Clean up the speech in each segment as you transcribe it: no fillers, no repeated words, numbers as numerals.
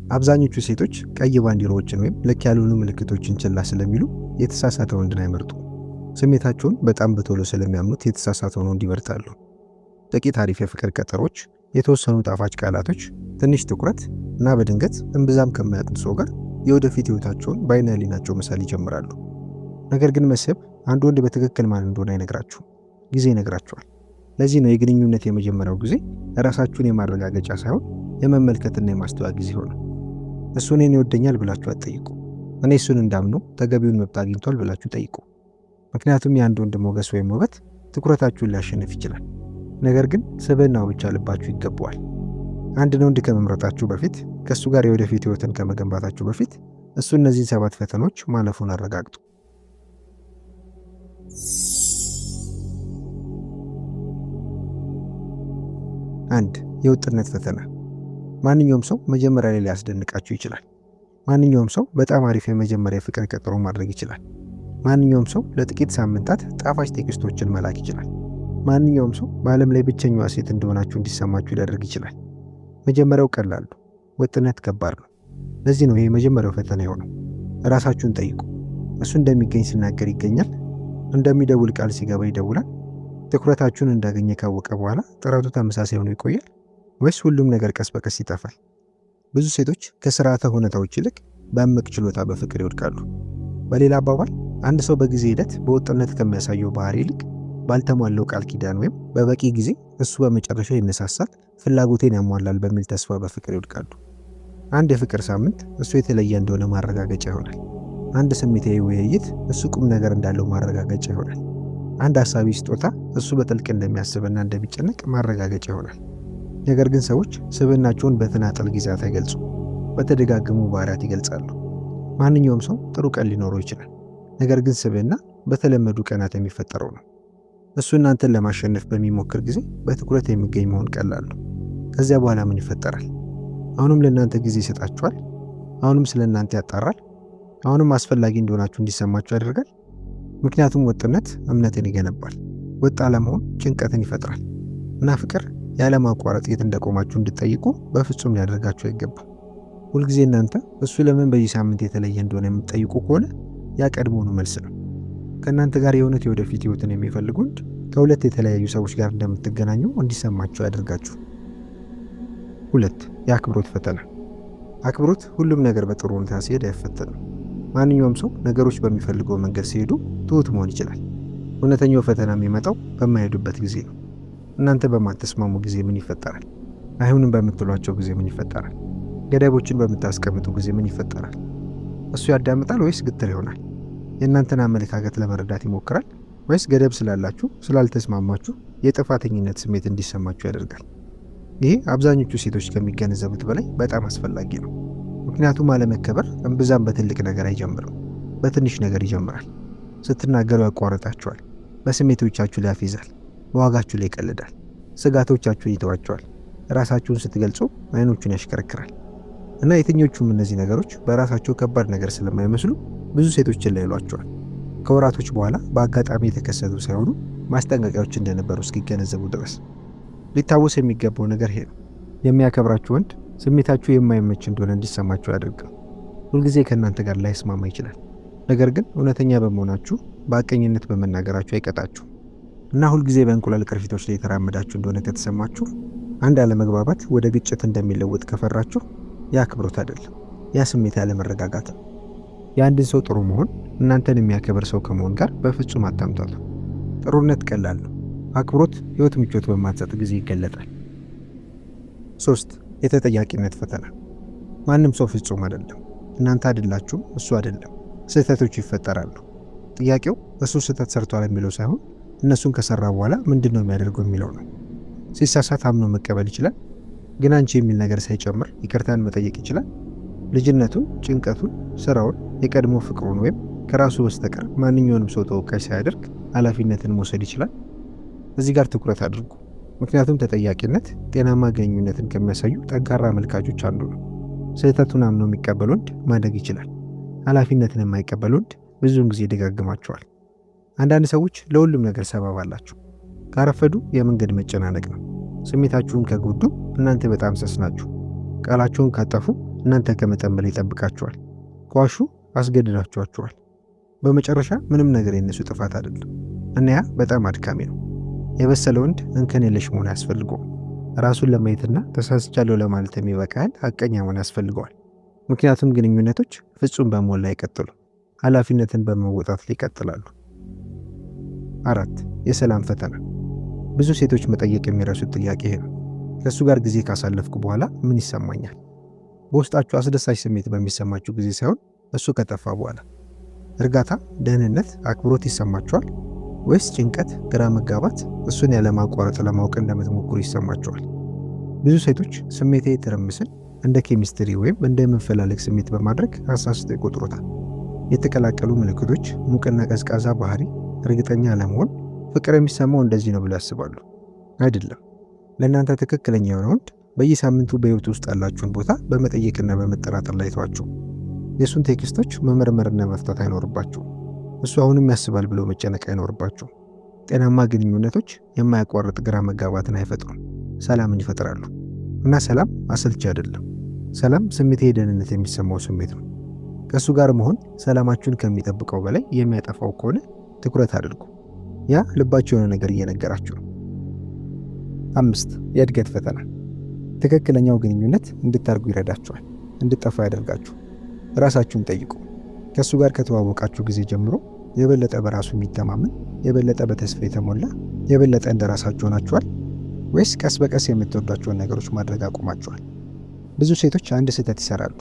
አብዛኞቹ ሴቶች ቀይ ባንዲራዎችን ወይም ልክ ያልሆኑ ምልክቶችን ችላ ስለሚሉ የተሳሳተ ወንድን አይመርጡም። ስሜታቸውን በጣም በቶሎ ስለሚያምኑት የተሳሳተውን ወንድ ይመርጣሉ። ጥቂት አሪፍ የፍቅር ቀጠሮች፣ የተወሰኑ ጣፋጭ ቃላቶች፣ ትንሽ ትኩረት እና በድንገት እምብዛም ከማያውቁት ሰው ጋር የወደፊት ህይወታቸውን በዓይነ ህሊናቸው መሳል ይጀምራሉ። ነገር ግን መስህብ አንድ ወንድ በትክክል ማን እንደሆነ አይነግራችሁም፣ ጊዜ ይነግራችኋል። ለዚህ ነው የግንኙነት የመጀመሪያው ጊዜ ራሳችሁን የማረጋገጫ ሳይሆን የመመልከትና የማስተዋል ጊዜ ሆነ። እሱ እኔን ይወደኛል ብላችሁ አትጠይቁ። እኔ እሱን እንዳምነው ተገቢውን መብት አግኝቷል ብላችሁ ጠይቁ። ምክንያቱም የአንድ ወንድ ሞገስ ወይም ውበት ትኩረታችሁን ሊያሸንፍ ይችላል። ነገር ግን ስብዕናው ብቻ ልባችሁ ይገባዋል። አንድን ወንድ ከመምረጣችሁ በፊት፣ ከእሱ ጋር የወደፊት ህይወትን ከመገንባታችሁ በፊት እሱ እነዚህን 7 ፈተናዎች ማለፉን አረጋግጡ። 1. የወጥነት ፈተና። ማንኛውም ሰው መጀመሪያ ላይ ሊያስደንቃችሁ ይችላል። ማንኛውም ሰው በጣም አሪፍ የመጀመሪያ የፍቅር ቀጠሮ ማድረግ ይችላል። ማንኛውም ሰው ለጥቂት ሳምንታት ጣፋጭ ቴክስቶችን መላክ ይችላል። ማንኛውም ሰው በዓለም ላይ ብቸኛዋ ሴት እንደሆናችሁ እንዲሰማችሁ ሊያደርግ ይችላል። መጀመሪያው ቀላል ነው፣ ወጥነት ከባድ ነው። ለዚህ ነው ይሄ የመጀመሪያው ፈተና የሆነው። ራሳችሁን ጠይቁ። እሱ እንደሚገኝ ሲናገር ይገኛል? እንደሚደውል ቃል ሲገባ ይደውላል? ትኩረታችሁን እንዳገኘ ካወቀ በኋላ ጥረቱ ተመሳሳይ ሆኖ ይቆያል ወይስ ሁሉም ነገር ቀስ በቀስ ይጠፋል? ብዙ ሴቶች ከስርዓተ ሁኔታዎች ይልቅ በእምቅ ችሎታ በፍቅር ይወድቃሉ። በሌላ አባባል አንድ ሰው በጊዜ ሂደት በወጥነት ከሚያሳየው ባህሪ ይልቅ ባልተሟለው ቃል ኪዳን ወይም በበቂ ጊዜ እሱ በመጨረሻ ይነሳሳል፣ ፍላጎቴን ያሟላል በሚል ተስፋ በፍቅር ይወድቃሉ። አንድ የፍቅር ሳምንት እሱ የተለየ እንደሆነ ማረጋገጫ ይሆናል። አንድ ስሜታዊ ውይይት እሱ ቁም ነገር እንዳለው ማረጋገጫ ይሆናል። አንድ ሐሳቢ ስጦታ እሱ በጥልቅ እንደሚያስብና እንደሚጨነቅ ማረጋገጫ ይሆናል። ነገር ግን ሰዎች ስብዕናቸውን በተናጠል ጊዜያት አይገልጹ፣ በተደጋገሙ ባህሪያት ይገልጻሉ። ማንኛውም ሰው ጥሩ ቀን ሊኖረው ይችላል። ነገር ግን ስብዕና በተለመዱ ቀናት የሚፈጠረው ነው። እሱ እናንተን ለማሸነፍ በሚሞክር ጊዜ በትኩረት የሚገኝ መሆን ቀላል ነው። ከዚያ በኋላ ምን ይፈጠራል? አሁንም ለእናንተ ጊዜ ይሰጣችኋል። አሁንም ስለ እናንተ ያጣራል። አሁንም አስፈላጊ እንደሆናችሁ እንዲሰማችሁ ያደርጋል። ምክንያቱም ወጥነት እምነትን ይገነባል። ወጥ አለመሆን ጭንቀትን ይፈጥራል እና ፍቅር ያለማቋረጥ የት እንደቆማችሁ እንድትጠይቁ በፍጹም ሊያደርጋችሁ አይገባም። ሁልጊዜ እናንተ እሱ ለምን በዚህ ሳምንት የተለየ እንደሆነ የምትጠይቁ ከሆነ ያ ቀድሞውኑ መልስ ነው። ከእናንተ ጋር የእውነት የወደፊት ህይወትን የሚፈልጉ ወንድ ከሁለት የተለያዩ ሰዎች ጋር እንደምትገናኙ እንዲሰማችሁ ያደርጋችሁ። 2. የአክብሮት ፈተና። አክብሮት ሁሉም ነገር በጥሩ ሁኔታ ሲሄድ አይፈተንም። ማንኛውም ሰው ነገሮች በሚፈልገው መንገድ ሲሄዱ ትሁት መሆን ይችላል። እውነተኛው ፈተና የሚመጣው በማይሄዱበት ጊዜ ነው። እናንተ በማትስማሙ ጊዜ ምን ይፈጠራል? አይሁንም በምትሏቸው ጊዜ ምን ይፈጠራል? ገደቦችን በምታስቀምጡ ጊዜ ምን ይፈጠራል? እሱ ያዳምጣል ወይስ ግትር ይሆናል? የእናንተን አመለካከት ለመረዳት ይሞክራል ወይስ ገደብ ስላላችሁ ስላልተስማማችሁ የጥፋተኝነት ስሜት እንዲሰማችሁ ያደርጋል? ይህ አብዛኞቹ ሴቶች ከሚገነዘቡት በላይ በጣም አስፈላጊ ነው። ምክንያቱም አለመከበር እምብዛም በትልቅ ነገር አይጀምርም፣ በትንሽ ነገር ይጀምራል። ስትናገሩ ያቋርጣችኋል፣ በስሜቶቻችሁ ላይ ያፌዛል፣ በዋጋችሁ ላይ ይቀልዳል፣ ስጋቶቻችሁን ይተዋችኋል፣ ራሳችሁን ስትገልጹ አይኖቹን ያሽከረክራል። እና የትኞቹም እነዚህ ነገሮች በራሳቸው ከባድ ነገር ስለማይመስሉ ብዙ ሴቶችን ላይ ይሏቸዋል። ከወራቶች በኋላ በአጋጣሚ የተከሰቱ ሳይሆኑ ማስጠንቀቂያዎች እንደነበሩ እስኪገነዘቡ ድረስ። ሊታወስ የሚገባው ነገር ይሄ ነው። የሚያከብራችሁ ወንድ ስሜታችሁ የማይመች እንደሆነ እንዲሰማችሁ ያደርጋል። ሁልጊዜ ከእናንተ ጋር ላይስማማ ይችላል። ነገር ግን እውነተኛ በመሆናችሁ በአቀኝነት በመናገራችሁ አይቀጣችሁ እና ሁልጊዜ በእንቁላል ቅርፊቶች ላይ የተራመዳችሁ እንደሆነ ከተሰማችሁ፣ አንድ አለመግባባት ወደ ግጭት እንደሚለወጥ ከፈራችሁ፣ ያ አክብሮት አይደለም፣ ያ ስሜት ያለመረጋጋት ነው። የአንድን ሰው ጥሩ መሆን እናንተን የሚያከብር ሰው ከመሆን ጋር በፍጹም አታምታቱ። ጥሩነት ቀላል ነው። አክብሮት ህይወት ምቾት በማትሰጥ ጊዜ ይገለጣል። 3. የተጠያቂነት ፈተና። ማንም ሰው ፍጹም አይደለም። እናንተ አይደላችሁም፣ እሱ አይደለም። ስህተቶች ይፈጠራሉ። ጥያቄው እሱ ስህተት ሰርቷል የሚለው ሳይሆን እነሱን ከሰራ በኋላ ምንድን ነው የሚያደርገው የሚለው ነው። ሲሳሳት አምኖ መቀበል ይችላል፣ ግን አንቺ የሚል ነገር ሳይጨምር ይቅርታን መጠየቅ ይችላል። ልጅነቱን፣ ጭንቀቱን፣ ስራውን፣ የቀድሞ ፍቅሩን ወይም ከራሱ በስተቀር ማንኛውንም ሰው ተወቃሽ ሳያደርግ ኃላፊነትን መውሰድ ይችላል። እዚህ ጋር ትኩረት አድርጉ። ምክንያቱም ተጠያቂነት ጤናማ ግንኙነትን ከሚያሳዩ ጠንካራ አመልካቾች አንዱ ነው። ስህተቱን አምኖ የሚቀበል ወንድ ማደግ ይችላል። ኃላፊነትን የማይቀበል ወንድ ብዙውን ጊዜ ይደጋግማቸዋል። አንዳንድ ሰዎች ለሁሉም ነገር ሰበብ አላቸው። ካረፈዱ የመንገድ መጨናነቅ ነው። ስሜታችሁን ከጎዱ እናንተ በጣም ሰስ ናችሁ። ቃላቸውን ካጠፉ እናንተ ከመጠን በላይ ይጠብቃችኋል። ከዋሹ አስገድዳችኋቸዋል። በመጨረሻ ምንም ነገር የነሱ ጥፋት አይደለም እና ያ በጣም አድካሚ ነው። የበሰለ ወንድ እንከን የለሽ መሆን ያስፈልገዋል። ራሱን ለማየትና ተሳስቻለሁ ለማለት የሚበቃ ያህል ሐቀኛ መሆን ያስፈልገዋል። ምክንያቱም ግንኙነቶች ፍጹም በመሆን ላይ አይቀጥሉም፣ ኃላፊነትን በመወጣት ላይ ይቀጥላሉ። 4. የሰላም ፈተና። ብዙ ሴቶች መጠየቅ የሚረሱት ጥያቄ ይሄ ነው። ከእሱ ጋር ጊዜ ካሳለፍኩ በኋላ ምን ይሰማኛል? በውስጣችሁ አስደሳች ስሜት በሚሰማችሁ ጊዜ ሳይሆን እሱ ከጠፋ በኋላ። እርጋታ፣ ደህንነት፣ አክብሮት ይሰማችኋል ወይስ ጭንቀት፣ ግራ መጋባት፣ እሱን ያለማቋረጥ ለማወቅ እንደምትሞክሩ ይሰማችኋል? ብዙ ሴቶች ስሜታዊ ትርምስን እንደ ኬሚስትሪ ወይም እንደ መፈላለግ ስሜት በማድረግ አሳስተው ይቆጥሩታል። የተቀላቀሉ ምልክቶች፣ ሙቅና ቀዝቃዛ ባህሪ፣ እርግጠኛ አለመሆን፣ ፍቅር የሚሰማው እንደዚህ ነው ብለው ያስባሉ። አይደለም። ለእናንተ ትክክለኛ የሆነ ወንድ በየሳምንቱ በህይወት ውስጥ ያላችሁን ቦታ በመጠየቅና በመጠራጠር ላይ ተዋችሁ። የእሱን ቴክስቶች መመርመርና መፍታት አይኖርባችሁ። እሱ አሁንም ያስባል ብሎ መጨነቅ አይኖርባችሁ። ጤናማ ግንኙነቶች የማያቋርጥ ግራ መጋባትን አይፈጥሩም፣ ሰላምን ይፈጥራሉ። እና ሰላም አሰልቺ አይደለም። ሰላም ስሜታዊ ደህንነት የሚሰማው ስሜት ነው። ከእሱ ጋር መሆን ሰላማችሁን ከሚጠብቀው በላይ የሚያጠፋው ከሆነ ትኩረት አድርጉ። ያ ልባችሁ የሆነ ነገር እየነገራችሁ ነው። 5. የእድገት ፈተና። ትክክለኛው ግንኙነት እንድታርጉ ይረዳችኋል፣ እንድጠፋ ያደርጋችሁ። ራሳችሁን ጠይቁ። ከእሱ ጋር ከተዋወቃችሁ ጊዜ ጀምሮ የበለጠ በራሱ የሚተማመን፣ የበለጠ በተስፋ የተሞላ፣ የበለጠ እንደራሳችሁ ሆናችኋል ወይስ ቀስ በቀስ የምትወዷቸውን ነገሮች ማድረግ አቁማችኋል? ብዙ ሴቶች አንድ ስህተት ይሰራሉ።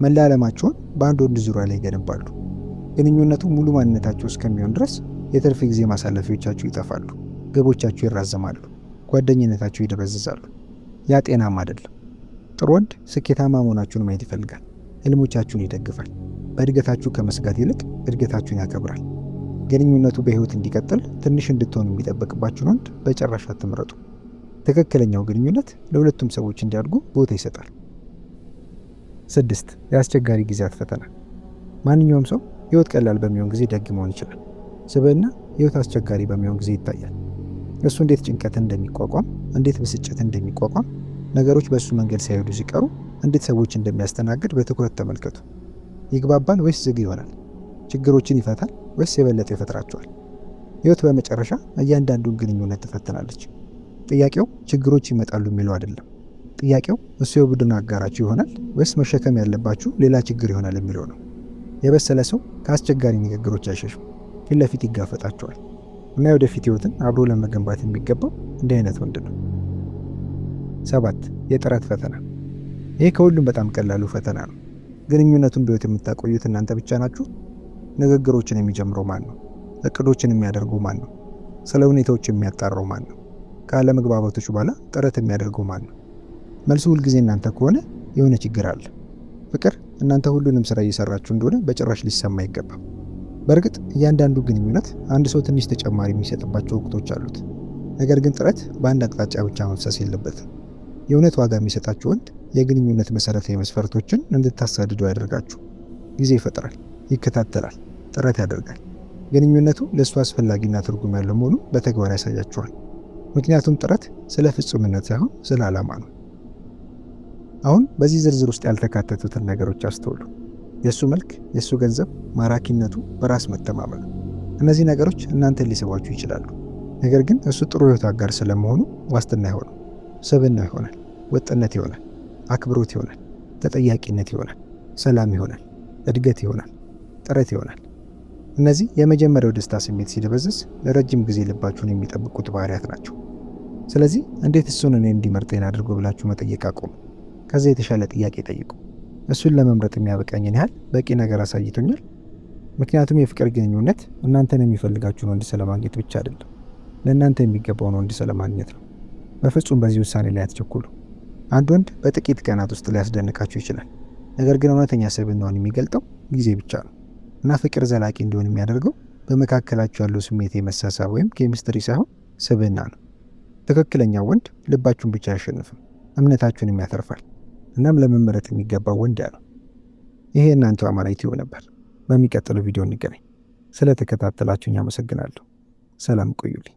መላ ዓለማቸውን በአንድ ወንድ ዙሪያ ላይ ይገነባሉ። ግንኙነቱ ሙሉ ማንነታቸው እስከሚሆን ድረስ የትርፍ ጊዜ ማሳለፊያዎቻችሁ ይጠፋሉ፣ ግቦቻችሁ ይራዘማሉ፣ ጓደኝነታችሁ ይደበዝዛሉ። ያ ጤናማ አይደለም። ጥሩ ወንድ ስኬታማ መሆናችሁን ማየት ይፈልጋል፣ ህልሞቻችሁን ይደግፋል። በእድገታችሁ ከመስጋት ይልቅ እድገታችሁን ያከብራል። ግንኙነቱ በህይወት እንዲቀጥል ትንሽ እንድትሆኑ የሚጠበቅባችሁን ወንድ በጭራሽ አትምረጡ። ትክክለኛው ግንኙነት ለሁለቱም ሰዎች እንዲያድጉ ቦታ ይሰጣል። 6. የአስቸጋሪ ጊዜያት ፈተና። ማንኛውም ሰው ህይወት ቀላል በሚሆን ጊዜ ደግ መሆን ይችላል። ስብዕና ህይወት አስቸጋሪ በሚሆን ጊዜ ይታያል። እሱ እንዴት ጭንቀትን እንደሚቋቋም፣ እንዴት ብስጭት እንደሚቋቋም፣ ነገሮች በእሱ መንገድ ሳይሄዱ ሲቀሩ እንዴት ሰዎች እንደሚያስተናግድ በትኩረት ተመልከቱ። ይግባባል ወይስ ዝግ ይሆናል? ችግሮችን ይፈታል ወይስ የበለጠ ይፈጥራቸዋል? ህይወት በመጨረሻ እያንዳንዱን ግንኙነት ትፈትናለች። ጥያቄው ችግሮች ይመጣሉ የሚለው አይደለም። ጥያቄው እሱ የቡድን አጋራችሁ ይሆናል ወይስ መሸከም ያለባችሁ ሌላ ችግር ይሆናል የሚለው ነው። የበሰለ ሰው ከአስቸጋሪ ንግግሮች አይሸሽም፣ ፊት ለፊት ይጋፈጣቸዋል። እና የወደፊት ህይወትን አብሮ ለመገንባት የሚገባው እንዲህ አይነት ወንድ ነው። 7. የጥረት ፈተና። ይሄ ከሁሉም በጣም ቀላሉ ፈተና ነው። ግንኙነቱን በህይወት የምታቆዩት እናንተ ብቻ ናችሁ? ንግግሮችን የሚጀምረው ማን ነው? እቅዶችን የሚያደርገው ማን ነው? ስለ ሁኔታዎች የሚያጣራው ማን ነው? ካለመግባባቶች በኋላ ጥረት የሚያደርገው ማን ነው? መልሱ ሁልጊዜ እናንተ ከሆነ የሆነ ችግር አለ። ፍቅር እናንተ ሁሉንም ስራ እየሰራችሁ እንደሆነ በጭራሽ ሊሰማ አይገባም። በእርግጥ እያንዳንዱ ግንኙነት አንድ ሰው ትንሽ ተጨማሪ የሚሰጥባቸው ወቅቶች አሉት። ነገር ግን ጥረት በአንድ አቅጣጫ ብቻ መፍሰስ የለበትም። የእውነት ዋጋ የሚሰጣችሁ ወንድ የግንኙነት መሰረታዊ መስፈርቶችን እንድታሳድዱ ያደርጋችሁ። ጊዜ ይፈጥራል፣ ይከታተላል፣ ጥረት ያደርጋል። ግንኙነቱ ለእሱ አስፈላጊና ትርጉም ያለው መሆኑ በተግባር ያሳያችኋል። ምክንያቱም ጥረት ስለ ፍጹምነት ሳይሆን ስለ ዓላማ ነው። አሁን በዚህ ዝርዝር ውስጥ ያልተካተቱትን ነገሮች አስተውሉ። የእሱ መልክ፣ የእሱ ገንዘብ፣ ማራኪነቱ፣ በራስ መተማመኑ። እነዚህ ነገሮች እናንተን ሊስቧችሁ ይችላሉ። ነገር ግን እሱ ጥሩ ህይወት አጋር ስለመሆኑ ዋስትና አይሆንም። ስብዕና ይሆናል፣ ወጥነት ይሆናል፣ አክብሮት ይሆናል፣ ተጠያቂነት ይሆናል፣ ሰላም ይሆናል፣ እድገት ይሆናል፣ ጥረት ይሆናል። እነዚህ የመጀመሪያው ደስታ ስሜት ሲደበዝዝ ለረጅም ጊዜ ልባችሁን የሚጠብቁት ባህሪያት ናቸው። ስለዚህ እንዴት እሱን እኔ እንዲመርጠኝ አድርጎ ብላችሁ መጠየቅ አቁሙ። ከዛ የተሻለ ጥያቄ ጠይቁ። እሱን ለመምረጥ የሚያበቃኝን ያህል በቂ ነገር አሳይቶኛል? ምክንያቱም የፍቅር ግንኙነት እናንተን የሚፈልጋችሁን ወንድ ስለማግኘት ብቻ አይደለም፣ ለእናንተ የሚገባውን ወንድ ስለማግኘት ነው። በፍጹም በዚህ ውሳኔ ላይ አትቸኩሉ። አንድ ወንድ በጥቂት ቀናት ውስጥ ሊያስደንቃችሁ ይችላል። ነገር ግን እውነተኛ ስብዕናውን የሚገልጠው ጊዜ ብቻ ነው እና ፍቅር ዘላቂ እንዲሆን የሚያደርገው በመካከላችሁ ያለው ስሜት የመሳሳብ ወይም ኬሚስትሪ ሳይሆን ስብዕና ነው። ትክክለኛው ወንድ ልባችሁን ብቻ አያሸንፍም፣ እምነታችሁንም ያተርፋል። እናም ለመመረጥ የሚገባው ወንድ ነው። ይሄ እናንተው አማራ ዩቲዩብ ነበር። በሚቀጥለው ቪዲዮ እንገናኝ። ስለተከታተላችሁኝ አመሰግናለሁ። ሰላም ቆዩልኝ።